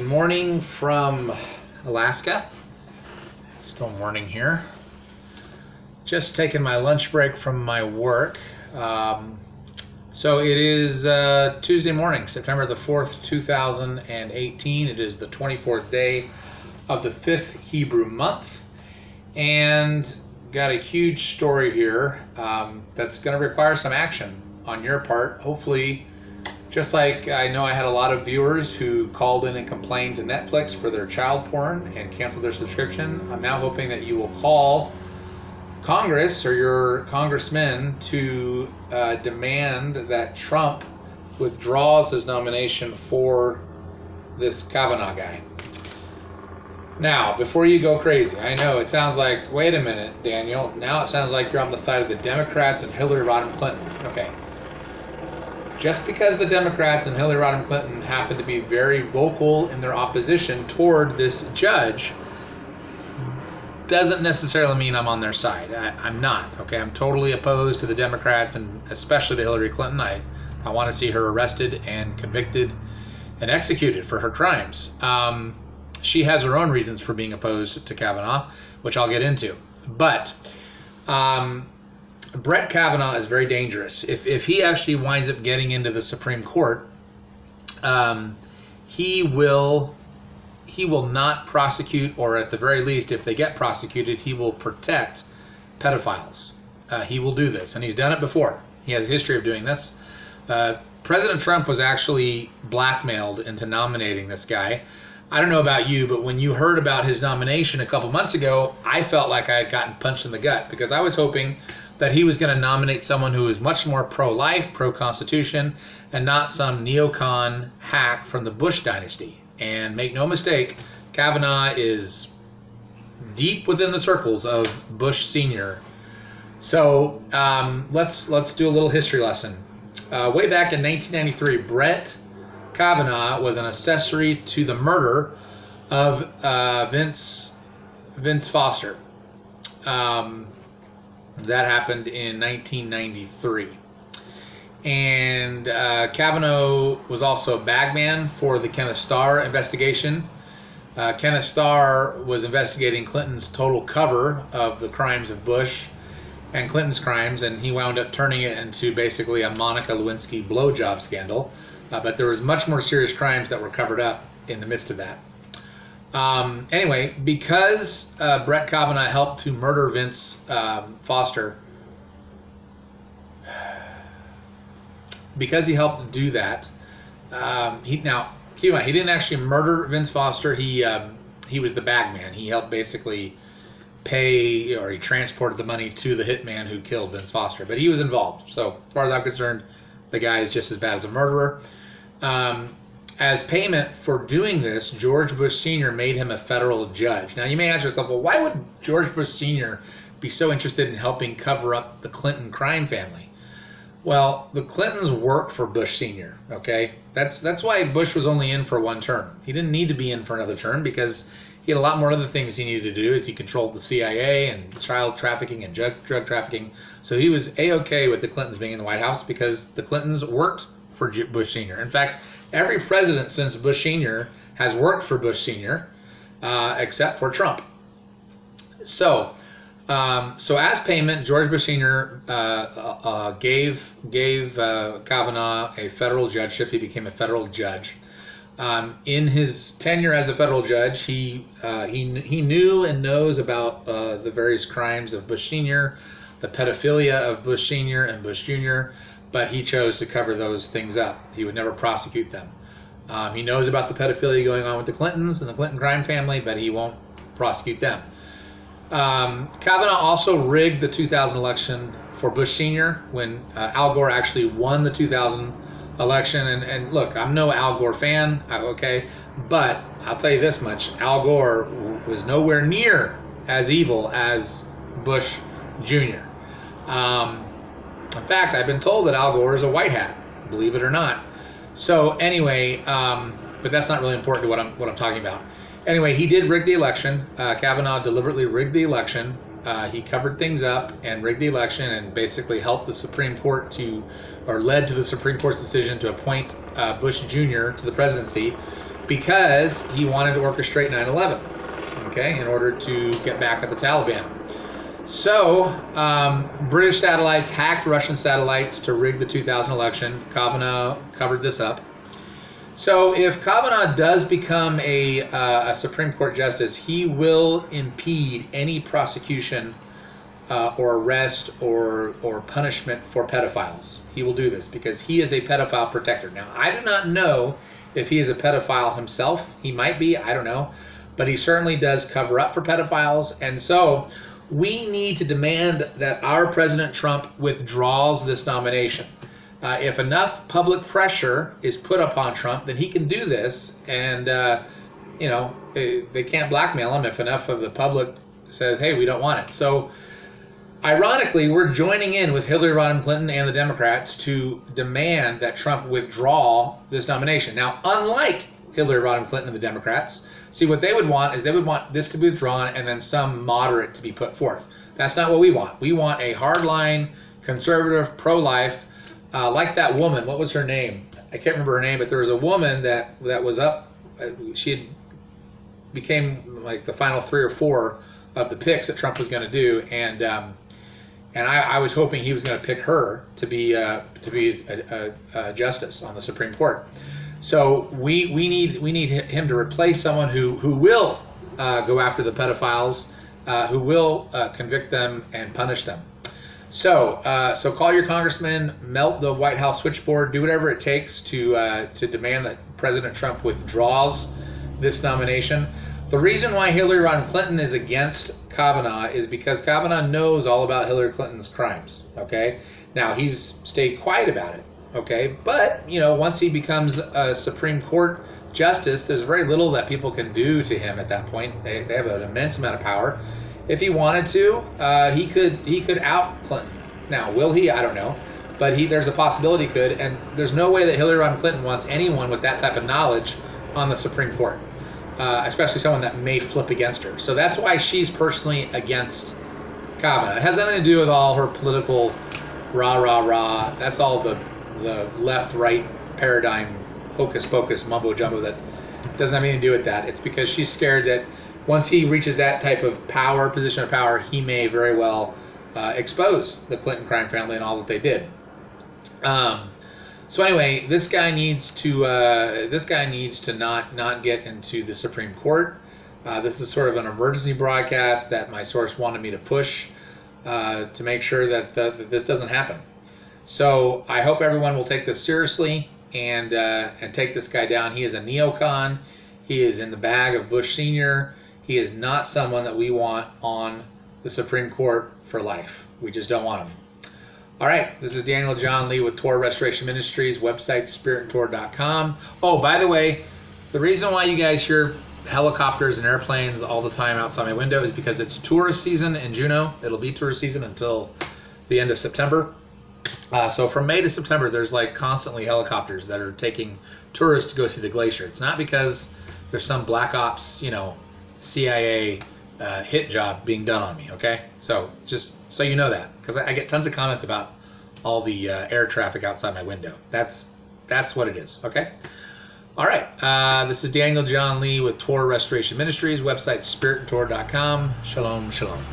morning from Alaska. Still morning here. Just taking my lunch break from my work. So it is Tuesday morning, September the 4th, 2018. It is the 24th day of the 5th Hebrew month. And got a huge story here that's going to require some action on your part. Hopefully, just like I know I had a lot of viewers who called in and complained to Netflix for their child porn and canceled their subscription, I'm now hoping that you will call Congress or your congressmen to demand that Trump withdraws his nomination for this Kavanaugh guy. Now, before you go crazy, I know it sounds like, wait a minute, Daniel, now it sounds like you're on the side of the Democrats and Hillary Rodham Clinton. Okay. Just because the Democrats and Hillary Rodham Clinton happen to be very vocal in their opposition toward this judge doesn't necessarily mean I'm on their side. I'm not, okay? I'm totally opposed to the Democrats and especially to Hillary Clinton. I want to see her arrested and convicted and executed for her crimes. She has her own reasons for being opposed to Kavanaugh, which I'll get into. But Brett Kavanaugh is very dangerous. If he actually winds up getting into the Supreme Court, he will not prosecute, or at the very least, if they get prosecuted, he will protect pedophiles. He will do this, and he's done it before. He has a history of doing this. President Trump was actually blackmailed into nominating this guy. I don't know about you, but when you heard about his nomination a couple months ago, I felt like I had gotten punched in the gut because I was hoping that he was going to nominate someone who is much more pro-life, pro-constitution, and not some neocon hack from the Bush dynasty. And make no mistake, Kavanaugh is deep within the circles of Bush Sr. So let's do a little history lesson. Way back in 1993, Brett Kavanaugh was an accessory to the murder of Vince Foster. That happened in 1993. And Kavanaugh was also a bagman for the Kenneth Starr investigation. Kenneth Starr was investigating Clinton's total cover of the crimes of Bush and Clinton's crimes, and he wound up turning it into basically a Monica Lewinsky blowjob scandal. But there was much more serious crimes that were covered up in the midst of that. Anyway, because Brett Kavanaugh helped to murder Vince Foster, because he helped do that, keep in mind, he didn't actually murder Vince Foster. He was the bagman. He helped basically pay, or he transported the money to the hitman who killed Vince Foster. But he was involved. So as far as I'm concerned, the guy is just as bad as a murderer. As payment for doing this, George Bush Sr. made him a federal judge. Now you may ask yourself, well, why would George Bush Sr. be so interested in helping cover up the Clinton crime family? Well, the Clintons worked for Bush Sr., okay? That's why Bush was only in for one term. He didn't need to be in for another term because he had a lot more other things he needed to do, as he controlled the CIA and child trafficking and drug trafficking. So he was A-okay with the Clintons being in the White House because the Clintons worked for Bush Sr. In fact, every president since Bush Sr. has worked for Bush Sr. Except for Trump. So as payment, George Bush Sr. Gave Kavanaugh a federal judgeship. He became a federal judge. In his tenure as a federal judge, he knew and knows about the various crimes of Bush Sr., the pedophilia of Bush Sr. and Bush Jr., but he chose to cover those things up. He would never prosecute them. He knows about the pedophilia going on with the Clintons and the Clinton crime family, but he won't prosecute them. Kavanaugh also rigged the 2000 election for Bush Sr. when Al Gore actually won the 2000 election. And look, I'm no Al Gore fan, okay, but I'll tell you this much: Al Gore was nowhere near as evil as Bush Jr. In fact, I've been told that Al Gore is a white hat, believe it or not. So anyway, but that's not really important to what I'm talking about. Anyway, he did rig the election. Kavanaugh deliberately rigged the election. He covered things up and rigged the election and basically helped the Supreme Court led to the Supreme Court's decision to appoint Bush Jr. to the presidency because he wanted to orchestrate 9/11, okay, in order to get back at the Taliban. So, British satellites hacked Russian satellites to rig the 2000 election. Kavanaugh covered this up. So, if Kavanaugh does become a Supreme Court justice, he will impede any prosecution or arrest or punishment for pedophiles. He will do this because he is a pedophile protector. Now, I do not know if he is a pedophile himself. He might be, I don't know. But he certainly does cover up for pedophiles. And so we need to demand that our President Trump withdraws this nomination. If enough public pressure is put upon Trump, then he can do this. And, they can't blackmail him if enough of the public says, hey, we don't want it. So, ironically, we're joining in with Hillary Rodham Clinton and the Democrats to demand that Trump withdraw this nomination. Now, unlike Hillary Rodham Clinton and the Democrats, see, what they would want is they would want this to be withdrawn and then some moderate to be put forth. That's not what we want. We want a hardline, conservative, pro-life, like that woman. What was her name? I can't remember her name, but there was a woman that was up. She had became like the final 3 or 4 of the picks that Trump was going to do, and I was hoping he was going to pick her to be a justice on the Supreme Court. So we need him to replace someone who will go after the pedophiles, who will convict them and punish them. So call your congressman, melt the White House switchboard, do whatever it takes to demand that President Trump withdraws this nomination. The reason why Hillary Rodham Clinton is against Kavanaugh is because Kavanaugh knows all about Hillary Clinton's crimes. Okay, now he's stayed quiet about it. Okay, but once he becomes a Supreme Court justice, there's very little that people can do to him at that point. They have an immense amount of power. If he wanted to, he could out Clinton. Now, will he? I don't know, but there's a possibility he could, and there's no way that Hillary Rodham Clinton wants anyone with that type of knowledge on the Supreme Court, especially someone that may flip against her. So that's why she's personally against Kavanaugh. It has nothing to do with all her political rah. That's all the left-right paradigm hocus pocus mumbo jumbo that doesn't have anything to do with that. It's because she's scared that once he reaches that type of position of power, he may very well expose the Clinton crime family and all that they did. So anyway, this guy needs to not get into the Supreme Court. This is sort of an emergency broadcast that my source wanted me to push to make sure that this doesn't happen. So I hope everyone will take this seriously and take this guy down. He is a neocon. He is in the bag of Bush Sr. He is not someone that we want on the Supreme Court for life. We just don't want him. All right, this is Daniel John Lee with Torah Restoration Ministries, website spiritandtorah.com. Oh, by the way, the reason why you guys hear helicopters and airplanes all the time outside my window is because it's tourist season in Juneau. It'll be tourist season until the end of September. So from May to September, there's like constantly helicopters that are taking tourists to go see the glacier. It's not because there's some black ops, CIA hit job being done on me, okay? So just so you know that, because I get tons of comments about all the air traffic outside my window. That's what it is, okay? All right, this is Daniel John Lee with Torah Restoration Ministries, website spiritandtorah.com. Shalom, shalom.